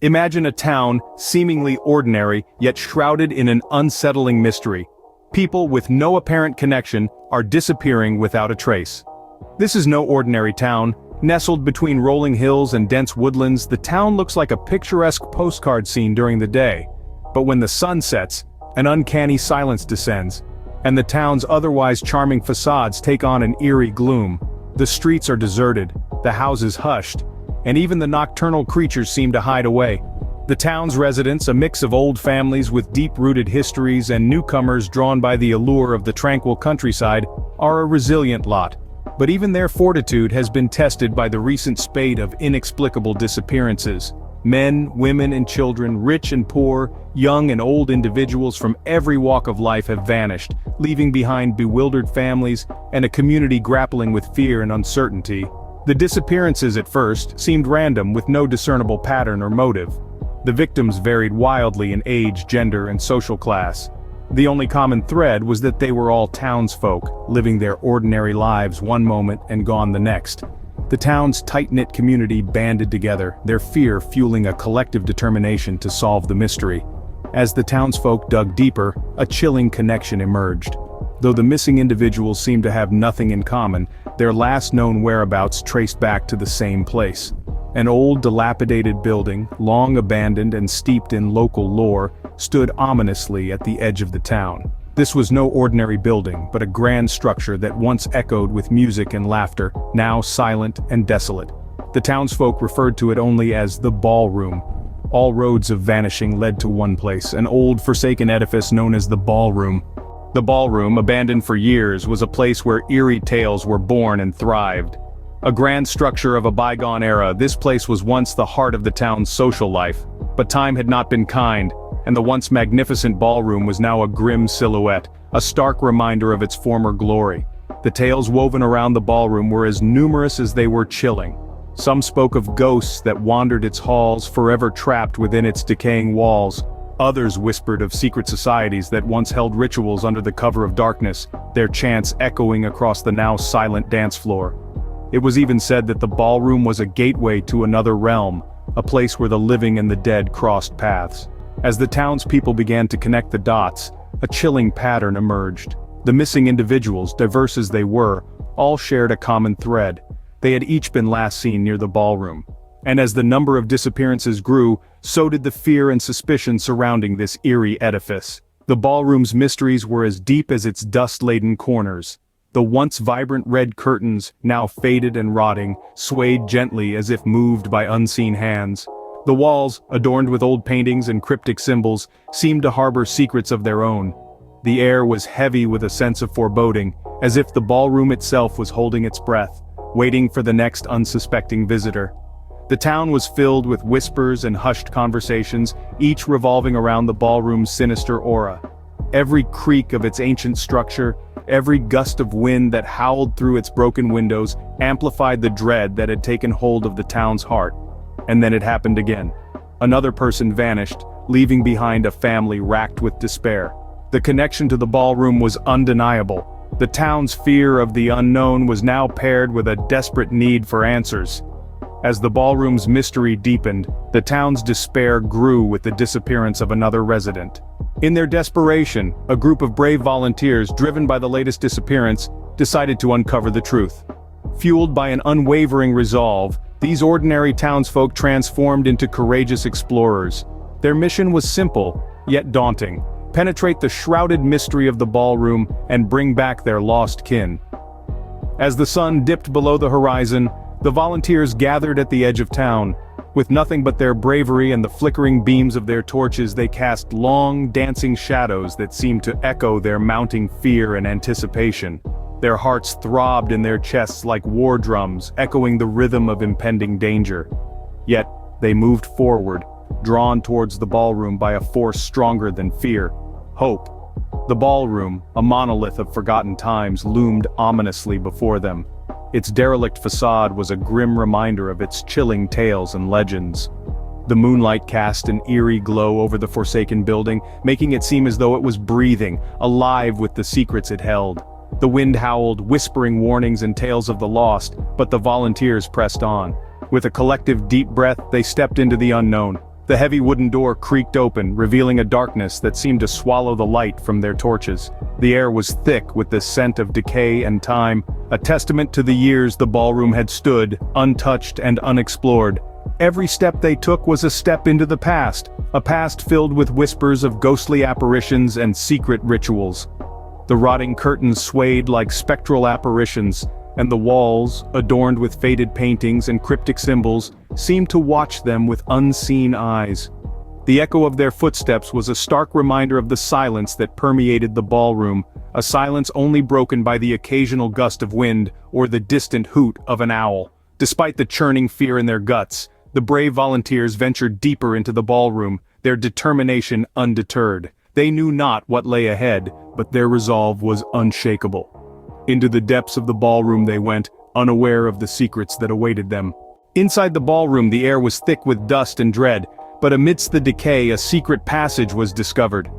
Imagine a town, seemingly ordinary, yet shrouded in an unsettling mystery. People with no apparent connection are disappearing without a trace. This is no ordinary town. Nestled between rolling hills and dense woodlands, the town looks like a picturesque postcard scene during the day. But when the sun sets, an uncanny silence descends, and the town's otherwise charming facades take on an eerie gloom. The streets are deserted, the houses hushed, and even the nocturnal creatures seem to hide away. The town's residents, a mix of old families with deep-rooted histories and newcomers drawn by the allure of the tranquil countryside, are a resilient lot. But even their fortitude has been tested by the recent spate of inexplicable disappearances. Men, women, and children, rich and poor, young and old individuals from every walk of life have vanished, leaving behind bewildered families and a community grappling with fear and uncertainty. The disappearances at first seemed random with no discernible pattern or motive. The victims varied wildly in age, gender, and social class. The only common thread was that they were all townsfolk, living their ordinary lives one moment and gone the next. The town's tight-knit community banded together, their fear fueling a collective determination to solve the mystery. As the townsfolk dug deeper, a chilling connection emerged. Though the missing individuals seemed to have nothing in common, their last known whereabouts traced back to the same place. An old dilapidated building, long abandoned and steeped in local lore, stood ominously at the edge of the town. This was no ordinary building, but a grand structure that once echoed with music and laughter, now silent and desolate. The townsfolk referred to it only as the ballroom. All roads of vanishing led to one place, an old forsaken edifice known as the ballroom. The ballroom, abandoned for years, was a place where eerie tales were born and thrived. A grand structure of a bygone era, this place was once the heart of the town's social life. But time had not been kind, and the once magnificent ballroom was now a grim silhouette, a stark reminder of its former glory. The tales woven around the ballroom were as numerous as they were chilling. Some spoke of ghosts that wandered its halls, forever trapped within its decaying walls. Others whispered of secret societies that once held rituals under the cover of darkness, their chants echoing across the now silent dance floor. It was even said that the ballroom was a gateway to another realm, a place where the living and the dead crossed paths. As the townspeople began to connect the dots, a chilling pattern emerged. The missing individuals, diverse as they were, all shared a common thread. They had each been last seen near the ballroom. And as the number of disappearances grew, so did the fear and suspicion surrounding this eerie edifice. The ballroom's mysteries were as deep as its dust-laden corners. The once vibrant red curtains, now faded and rotting, swayed gently as if moved by unseen hands. The walls, adorned with old paintings and cryptic symbols, seemed to harbor secrets of their own. The air was heavy with a sense of foreboding, as if the ballroom itself was holding its breath, waiting for the next unsuspecting visitor. The town was filled with whispers and hushed conversations, each revolving around the ballroom's sinister aura. Every creak of its ancient structure, every gust of wind that howled through its broken windows, amplified the dread that had taken hold of the town's heart. And then it happened again. Another person vanished, leaving behind a family racked with despair. The connection to the ballroom was undeniable. The town's fear of the unknown was now paired with a desperate need for answers. As the ballroom's mystery deepened, the town's despair grew with the disappearance of another resident. In their desperation, a group of brave volunteers, driven by the latest disappearance, decided to uncover the truth. Fueled by an unwavering resolve, these ordinary townsfolk transformed into courageous explorers. Their mission was simple, yet daunting: penetrate the shrouded mystery of the ballroom and bring back their lost kin. As the sun dipped below the horizon, the volunteers gathered at the edge of town. With nothing but their bravery and the flickering beams of their torches, they cast long, dancing shadows that seemed to echo their mounting fear and anticipation. Their hearts throbbed in their chests like war drums, echoing the rhythm of impending danger. Yet, they moved forward, drawn towards the ballroom by a force stronger than fear: hope. The ballroom, a monolith of forgotten times, loomed ominously before them. Its derelict facade was a grim reminder of its chilling tales and legends. The moonlight cast an eerie glow over the forsaken building, making it seem as though it was breathing, alive with the secrets it held. The wind howled, whispering warnings and tales of the lost, but the volunteers pressed on. With a collective deep breath, they stepped into the unknown. The heavy wooden door creaked open, revealing a darkness that seemed to swallow the light from their torches. The air was thick with the scent of decay and time, a testament to the years the ballroom had stood, untouched and unexplored. Every step they took was a step into the past, a past filled with whispers of ghostly apparitions and secret rituals. The rotting curtains swayed like spectral apparitions, and the walls, adorned with faded paintings and cryptic symbols, seemed to watch them with unseen eyes. The echo of their footsteps was a stark reminder of the silence that permeated the ballroom, a silence only broken by the occasional gust of wind or the distant hoot of an owl. Despite the churning fear in their guts, the brave volunteers ventured deeper into the ballroom, their determination undeterred. They knew not what lay ahead, but their resolve was unshakable. Into the depths of the ballroom they went, unaware of the secrets that awaited them. Inside the ballroom the air was thick with dust and dread, but amidst the decay a secret passage was discovered.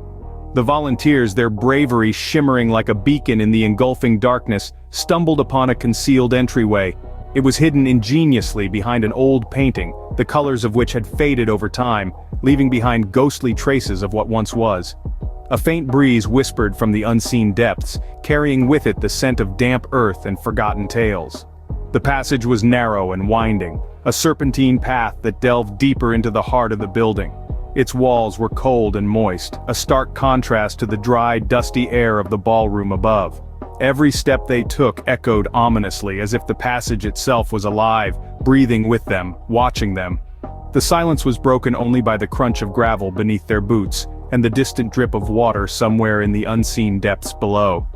The volunteers, their bravery shimmering like a beacon in the engulfing darkness, stumbled upon a concealed entryway. It was hidden ingeniously behind an old painting, the colors of which had faded over time, leaving behind ghostly traces of what once was. A faint breeze whispered from the unseen depths, carrying with it the scent of damp earth and forgotten tales. The passage was narrow and winding, a serpentine path that delved deeper into the heart of the building. Its walls were cold and moist, a stark contrast to the dry, dusty air of the ballroom above. Every step they took echoed ominously, as if the passage itself was alive, breathing with them, watching them. The silence was broken only by the crunch of gravel beneath their boots, and the distant drip of water somewhere in the unseen depths below.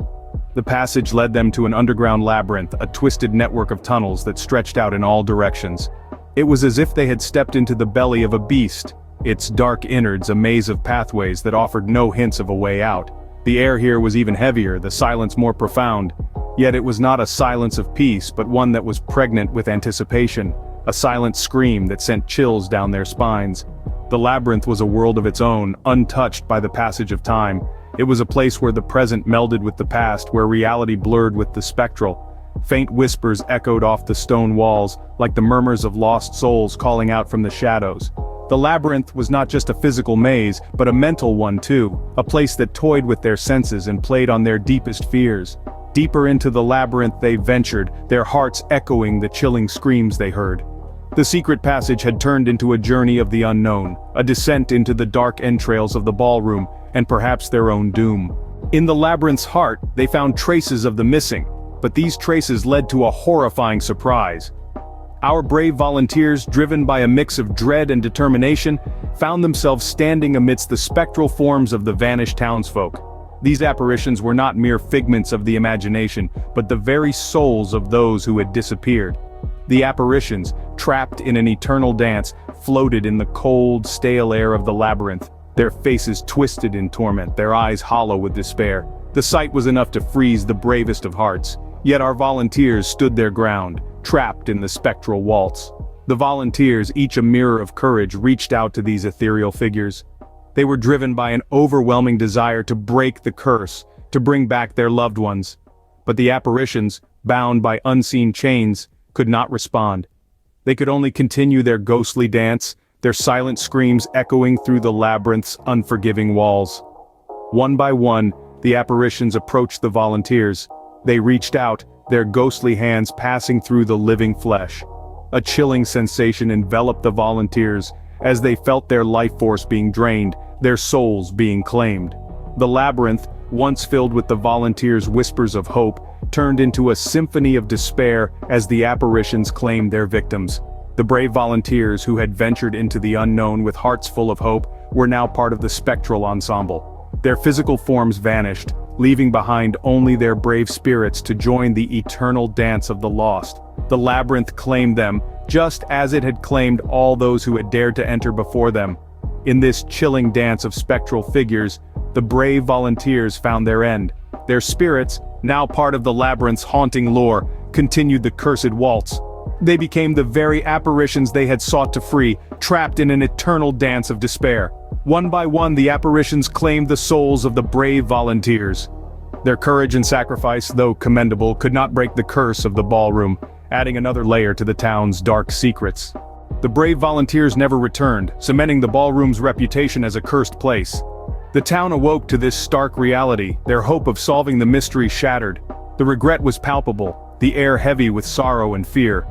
The passage led them to an underground labyrinth, a twisted network of tunnels that stretched out in all directions. It was as if they had stepped into the belly of a beast, its dark innards a maze of pathways that offered no hints of a way out. The air here was even heavier, the silence more profound. Yet it was not a silence of peace, but one that was pregnant with anticipation, a silent scream that sent chills down their spines. The labyrinth was a world of its own, untouched by the passage of time. It was a place where the present melded with the past, where reality blurred with the spectral. Faint whispers echoed off the stone walls, like the murmurs of lost souls calling out from the shadows. The labyrinth was not just a physical maze, but a mental one too, a place that toyed with their senses and played on their deepest fears. Deeper into the labyrinth they ventured, their hearts echoing the chilling screams they heard. The secret passage had turned into a journey of the unknown, a descent into the dark entrails of the ballroom, and perhaps their own doom. In the labyrinth's heart, they found traces of the missing, but these traces led to a horrifying surprise. Our brave volunteers, driven by a mix of dread and determination, found themselves standing amidst the spectral forms of the vanished townsfolk. These apparitions were not mere figments of the imagination, but the very souls of those who had disappeared. The apparitions, trapped in an eternal dance, floated in the cold, stale air of the labyrinth, their faces twisted in torment, their eyes hollow with despair. The sight was enough to freeze the bravest of hearts. Yet our volunteers stood their ground, trapped in the spectral waltz. The volunteers, each a mirror of courage, reached out to these ethereal figures. They were driven by an overwhelming desire to break the curse, to bring back their loved ones. But the apparitions, bound by unseen chains, could not respond. They could only continue their ghostly dance, their silent screams echoing through the labyrinth's unforgiving walls. One by one, the apparitions approached the volunteers. They reached out, their ghostly hands passing through the living flesh. A chilling sensation enveloped the volunteers as they felt their life force being drained, their souls being claimed. The labyrinth, once filled with the volunteers' whispers of hope, turned into a symphony of despair as the apparitions claimed their victims. The brave volunteers who had ventured into the unknown with hearts full of hope were now part of the spectral ensemble. Their physical forms vanished, leaving behind only their brave spirits to join the eternal dance of the lost. The labyrinth claimed them, just as it had claimed all those who had dared to enter before them. In this chilling dance of spectral figures, the brave volunteers found their end. Their spirits, now part of the labyrinth's haunting lore, continued the cursed waltz. They became the very apparitions they had sought to free, trapped in an eternal dance of despair. One by one the apparitions claimed the souls of the brave volunteers. Their courage and sacrifice, though commendable, could not break the curse of the ballroom, adding another layer to the town's dark secrets. The brave volunteers never returned, cementing the ballroom's reputation as a cursed place. The town awoke to this stark reality, their hope of solving the mystery shattered. The regret was palpable, the air heavy with sorrow and fear.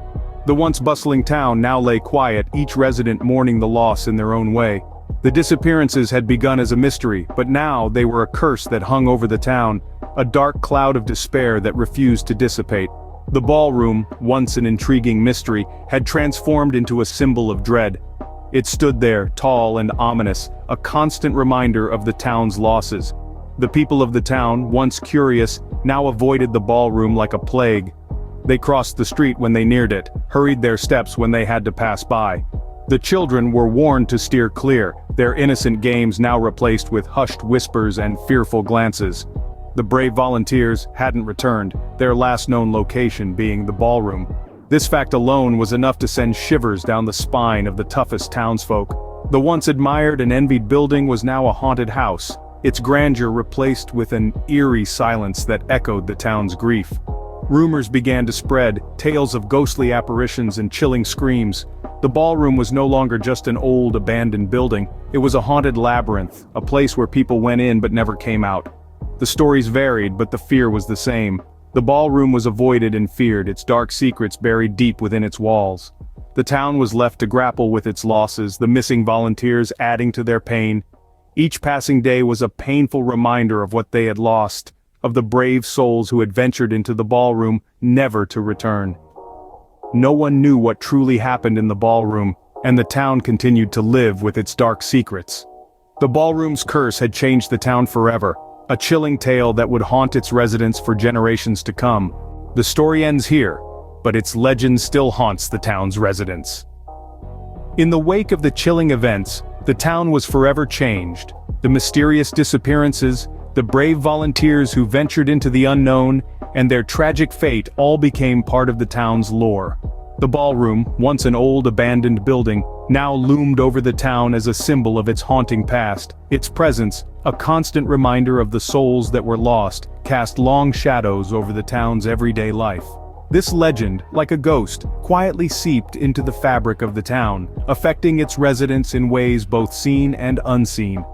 The once bustling town now lay quiet, each resident mourning the loss in their own way. The disappearances had begun as a mystery, but now they were a curse that hung over the town, a dark cloud of despair that refused to dissipate. The ballroom, once an intriguing mystery, had transformed into a symbol of dread. It stood there, tall and ominous, a constant reminder of the town's losses. The people of the town, once curious, now avoided the ballroom like a plague. They crossed the street when they neared it, hurried their steps when they had to pass by. The children were warned to steer clear, their innocent games now replaced with hushed whispers and fearful glances. The brave volunteers hadn't returned, their last known location being the ballroom. This fact alone was enough to send shivers down the spine of the toughest townsfolk. The once admired and envied building was now a haunted house, its grandeur replaced with an eerie silence that echoed the town's grief. Rumors began to spread, tales of ghostly apparitions and chilling screams. The ballroom was no longer just an old, abandoned building, it was a haunted labyrinth, a place where people went in but never came out. The stories varied, but the fear was the same. The ballroom was avoided and feared, its dark secrets buried deep within its walls. The town was left to grapple with its losses, the missing volunteers adding to their pain. Each passing day was a painful reminder of what they had lost, of the brave souls who had ventured into the ballroom, never to return. No one knew what truly happened in the ballroom, and the town continued to live with its dark secrets. The ballroom's curse had changed the town forever, a chilling tale that would haunt its residents for generations to come. The story ends here, but its legend still haunts the town's residents. In the wake of the chilling events, the town was forever changed. The mysterious disappearances, the brave volunteers who ventured into the unknown, and their tragic fate all became part of the town's lore. The ballroom, once an old abandoned building, now loomed over the town as a symbol of its haunting past. Its presence, a constant reminder of the souls that were lost, cast long shadows over the town's everyday life. This legend, like a ghost, quietly seeped into the fabric of the town, affecting its residents in ways both seen and unseen.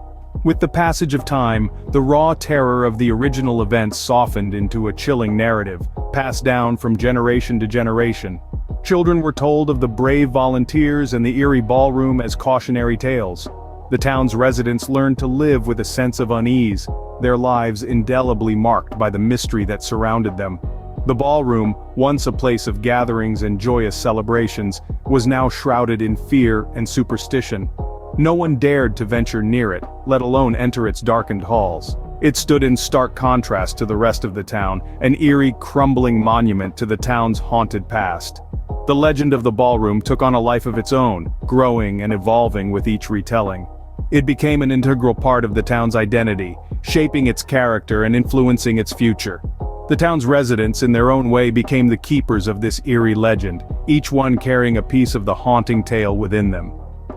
With the passage of time, the raw terror of the original events softened into a chilling narrative, passed down from generation to generation. Children were told of the brave volunteers and the Eerie Ballroom as cautionary tales. The town's residents learned to live with a sense of unease, their lives indelibly marked by the mystery that surrounded them. The ballroom, once a place of gatherings and joyous celebrations, was now shrouded in fear and superstition. No one dared to venture near it, let alone enter its darkened halls. It stood in stark contrast to the rest of the town, an eerie, crumbling monument to the town's haunted past. The legend of the ballroom took on a life of its own, growing and evolving with each retelling. It became an integral part of the town's identity, shaping its character and influencing its future. The town's residents, in their own way, became the keepers of this eerie legend, each one carrying a piece of the haunting tale within them.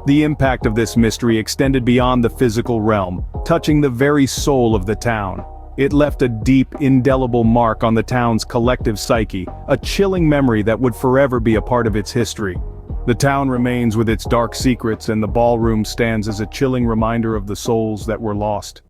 The impact of this mystery extended beyond the physical realm, touching the very soul of the town. It left a deep, indelible mark on the town's collective psyche, a chilling memory that would forever be a part of its history. The town remains with its dark secrets, and the ballroom stands as a chilling reminder of the souls that were lost.